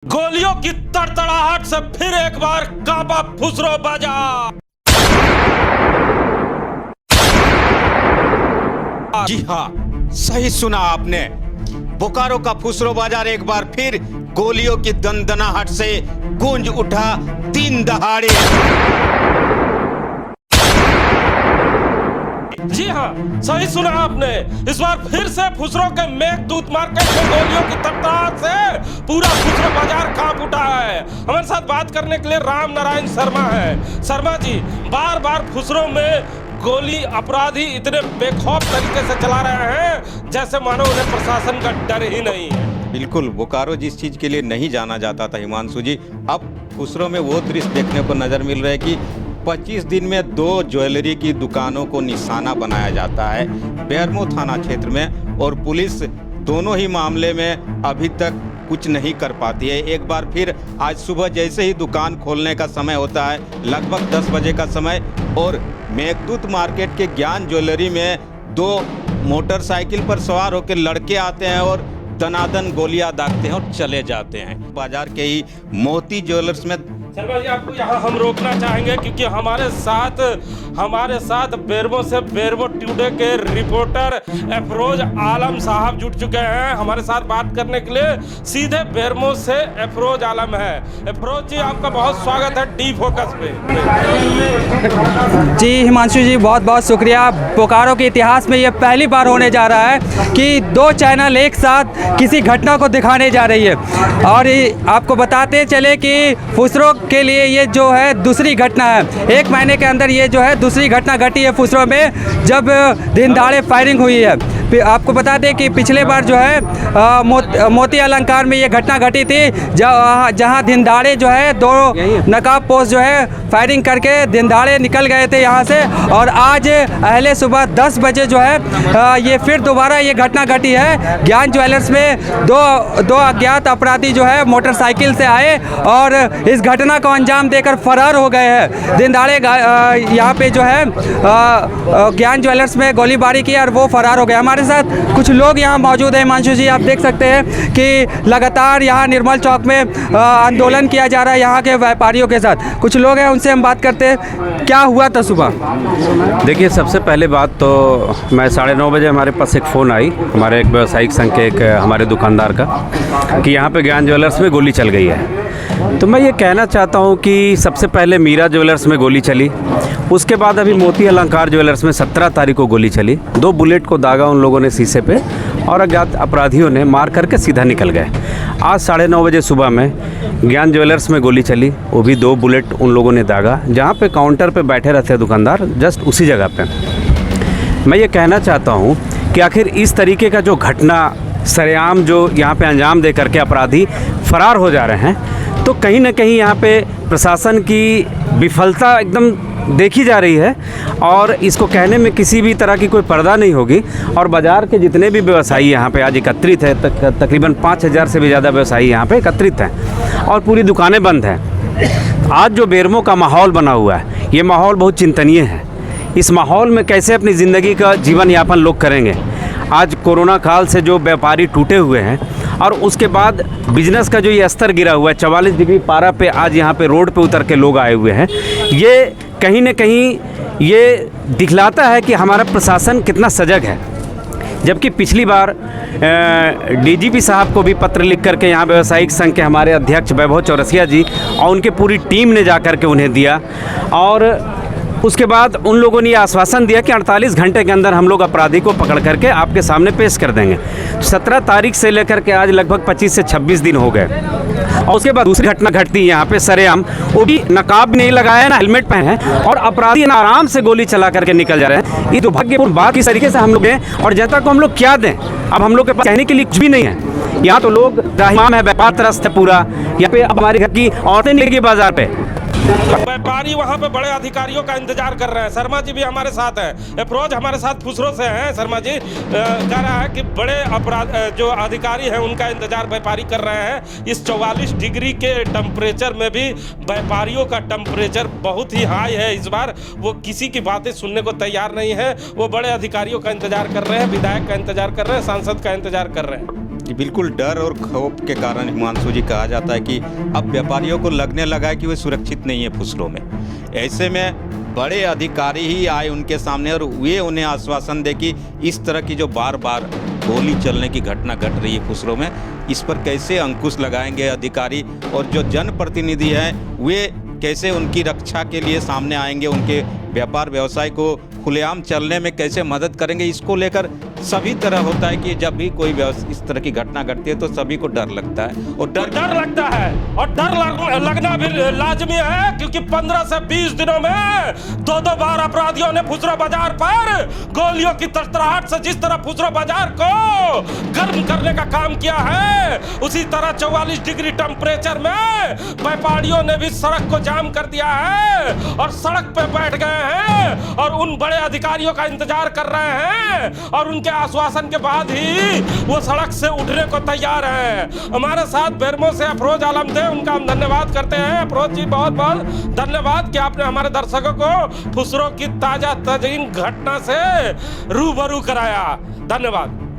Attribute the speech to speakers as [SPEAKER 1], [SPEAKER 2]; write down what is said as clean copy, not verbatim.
[SPEAKER 1] गोलियों की तड़तड़ाहट से फिर एक बार कांपा फुसरो बाजार।
[SPEAKER 2] जी हाँ, सही सुना आपने। बोकारो का फुसरो बाजार एक बार फिर गोलियों की दंदनाहट से गूंज उठा दिन दहाड़े।
[SPEAKER 1] जी हाँ, सही सुना आपने। इस बार फिर से फुसरो के मेघदूत मार्केट में गोलियों की तड़तड़ाहट से पूरा फुसरो बाजार कांप उठा है। हमारे साथ बात करने के लिए राम नारायण शर्मा है। शर्मा जी, बार बार फुसरो में गोली अपराधी इतने बेखौफ तरीके से चला रहे हैं जैसे मानो उन्हें प्रशासन का डर ही नहीं है।
[SPEAKER 2] बिल्कुल, बोकारो जिस चीज के लिए नहीं जाना जाता था हिमांशु जी, अब फुसरो में वो दृश्य देखने को नजर मिल रहा है कि 25 दिन में 2 ज्वेलरी की दुकानों को निशाना बनाया जाता है बेरमो थाना क्षेत्र में, और पुलिस दोनों ही मामले में अभी तक कुछ नहीं कर पाती है। एक बार फिर आज सुबह जैसे ही दुकान खोलने का समय होता है, लगभग 10 बजे का समय, और मेघदूत मार्केट के ज्ञान ज्वेलरी में 2 मोटरसाइकिल पर सवार होकर लड़के आते हैं और दनादन गोलियां दागते हैं और चले जाते हैं। बाजार के ही मोती ज्वेलर्स में
[SPEAKER 1] शर्मा जी, आपको यहाँ हम रोकना चाहेंगे क्योंकि हमारे साथ बेरमो से बेरमो टुडे के रिपोर्टर अफरोज आलम साहब जुट चुके हैं हमारे साथ बात करने के लिए। सीधे बेरमो से अफरोज आलम है। अफरोज जी, आपका बहुत स्वागत है डी फोकस पे।
[SPEAKER 3] जी हिमांशु जी, बहुत बहुत शुक्रिया। बोकारो के इतिहास में ये पहली बार होने जा रहा है कि 2 चैनल एक साथ किसी घटना को दिखाने जा रही है। और आपको बताते चले कि फुसरो के लिए ये जो है दूसरी घटना है। 1 महीने के अंदर ये जो है दूसरी घटना घटी है फुसरो में, जब दिन दहाड़े फायरिंग हुई है। आपको बता दें कि पिछले बार जो है मोती अलंकार में ये घटना घटी थी, जहां दिन दहाड़े जो है 2 नकाब पोस्ट जो है फायरिंग करके दिन दहाड़े निकल गए थे यहाँ से। और आज अहले सुबह 10 बजे जो है ये फिर दोबारा ये घटना घटी है। ज्ञान ज्वेलर्स में दो अज्ञात अपराधी जो है मोटरसाइकिल से आए और इस घटना को अंजाम देकर फरार हो गए हैं। दिन दहाड़े यहाँ पे जो है ज्ञान ज्वेलर्स में गोलीबारी की और वो फरार हो गए। हमारे साथ कुछ लोग यहाँ मौजूद हैं। हिमांशु जी, आप देख सकते हैं कि लगातार यहाँ निर्मल चौक में आंदोलन किया जा रहा है यहाँ के व्यापारियों के साथ। कुछ लोग हैं, उनसे हम बात करते हैं। क्या हुआ था सुबह?
[SPEAKER 4] देखिए, सबसे पहले बात तो मैं 9:30 बजे हमारे पास एक फ़ोन आई हमारे एक व्यवसायिक संघ के एक हमारे दुकानदार का कि यहाँ पे ज्ञान ज्वेलर्स में गोली चल गई है। तो मैं ये कहना चाहता हूँ कि सबसे पहले मीरा ज्वेलर्स में गोली चली, उसके बाद अभी मोती अलंकार ज्वेलर्स में 17 तारीख को गोली चली। 2 बुलेट को दागा उन लोगों ने शीशे पे और अज्ञात अपराधियों ने मार करके सीधा निकल गए। आज 9:30 बजे सुबह में ज्ञान ज्वेलर्स में गोली चली, वो भी 2 बुलेट उन लोगों ने दागा जहाँ पे काउंटर पे बैठे रहते दुकानदार, जस्ट उसी जगह पे। मैं ये कहना चाहता हूँ कि आखिर इस तरीके का जो घटना सरेआम जो यहाँ पे अंजाम दे करके अपराधी फरार हो जा रहे हैं, तो कहीं ना कहीं यहाँ पे प्रशासन की विफलता एकदम देखी जा रही है। और इसको कहने में किसी भी तरह की कोई पर्दा नहीं होगी। और बाज़ार के जितने भी व्यवसायी यहाँ पे आज एकत्रित है, तकरीबन 5000 से भी ज़्यादा व्यवसायी यहाँ पे एकत्रित हैं और पूरी दुकानें बंद हैं। आज जो बेरमो का माहौल बना हुआ है, ये माहौल बहुत चिंतनीय है। इस माहौल में कैसे अपनी ज़िंदगी का जीवन यापन लोग करेंगे? आज कोरोना काल से जो व्यापारी टूटे हुए हैं और उसके बाद बिजनेस का जो ये स्तर गिरा हुआ है, 44 डिग्री पारा पे आज यहाँ पे रोड पे उतर के लोग आए हुए हैं, ये कहीं ना कहीं ये दिखलाता है कि हमारा प्रशासन कितना सजग है। जबकि पिछली बार डीजीपी साहब को भी पत्र लिख करके यहाँ व्यवसायिक संघ के हमारे अध्यक्ष वैभव चौरसिया जी और उनके पूरी टीम ने जा कर के उन्हें दिया, और उसके बाद उन लोगों ने ये आश्वासन दिया कि 48 घंटे के अंदर हम लोग अपराधी को पकड़ करके आपके सामने पेश कर देंगे। 17 तारीख से लेकर के आज लगभग 25 से 26 दिन हो गए। और उसके बाद दूसरी घटना घटती है यहाँ पे सरेआम, वो भी नकाब नहीं लगाया ना हेलमेट पहने हैं, और अपराधी आराम से गोली चला करके निकल जा रहे हैं। ये दुर्भाग्यपूर्ण बात किस तरीके से हम लोग हैं, और जनता को हम लोग क्या दें? अब हम लोग के पास कहने के लिए कुछ भी नहीं है। यहाँ तो लोग राहिमाम है, व्यापार त्रस्त है पूरा। यहाँ पे अब हमारे घर की औरतें निकलेगी बाजार पे,
[SPEAKER 1] व्यापारी वहाँ पे बड़े अधिकारियों का इंतजार कर रहे हैं। शर्मा जी भी हमारे साथ हैं। अफरोज हमारे साथ फुसरो से हैं। शर्मा जी कह रहा है कि बड़े अपराध जो अधिकारी हैं उनका इंतजार व्यापारी कर रहे हैं। इस 44 डिग्री के टेम्परेचर में भी व्यापारियों का टेम्परेचर बहुत ही हाई है। इस बार वो किसी की बातें सुनने को तैयार नहीं है। वो बड़े अधिकारियों का इंतजार कर रहे हैं, विधायक का इंतजार कर रहे हैं, सांसद का इंतजार कर रहे हैं।
[SPEAKER 2] कि बिल्कुल डर और खौफ के कारण हिमांशु जी कहा जाता है कि अब व्यापारियों को लगने लगा है कि वे सुरक्षित नहीं है फुसरों में। ऐसे में बड़े अधिकारी ही आए उनके सामने और वे उन्हें आश्वासन दे कि इस तरह की जो बार बार गोली चलने की घटना घट रही है फुसरों में, इस पर कैसे अंकुश लगाएंगे अधिकारी, और जो जनप्रतिनिधि हैं वे कैसे उनकी रक्षा के लिए सामने आएंगे, उनके व्यापार व्यवसाय को खुलेआम चलने में कैसे मदद करेंगे। इसको लेकर सभी तरह होता है कि जब भी कोई इस तरह की घटना घटती है तो सभी को डर लगता है, और
[SPEAKER 1] डर लगता है, और डर लगना भी लाजमी है, क्योंकि 15 से 20 दिनों में 2-2 बार अपराधियों ने फुसरा बाजार पर गोलियों की तड़तड़ाहट से जिस तरह फुसरा बाजार को गर्म करने का काम किया है, उसी तरह 44 डिग्री टेम्परेचर में व्यापारियों ने भी सड़क को जाम कर दिया है और सड़क पे बैठ गए हैं और उन बड़े अधिकारियों का इंतजार कर रहे हैं, और उनके आश्वासन के बाद ही वो सड़क से उठने को तैयार हैं। हमारे साथ बेरमो से अफरोज आलम थे, उनका हम धन्यवाद करते हैं। अफरोज जी, बहुत बहुत धन्यवाद कि आपने हमारे दर्शकों को फुसरों की ताजा तरीन घटना से रूबरू कराया। धन्यवाद।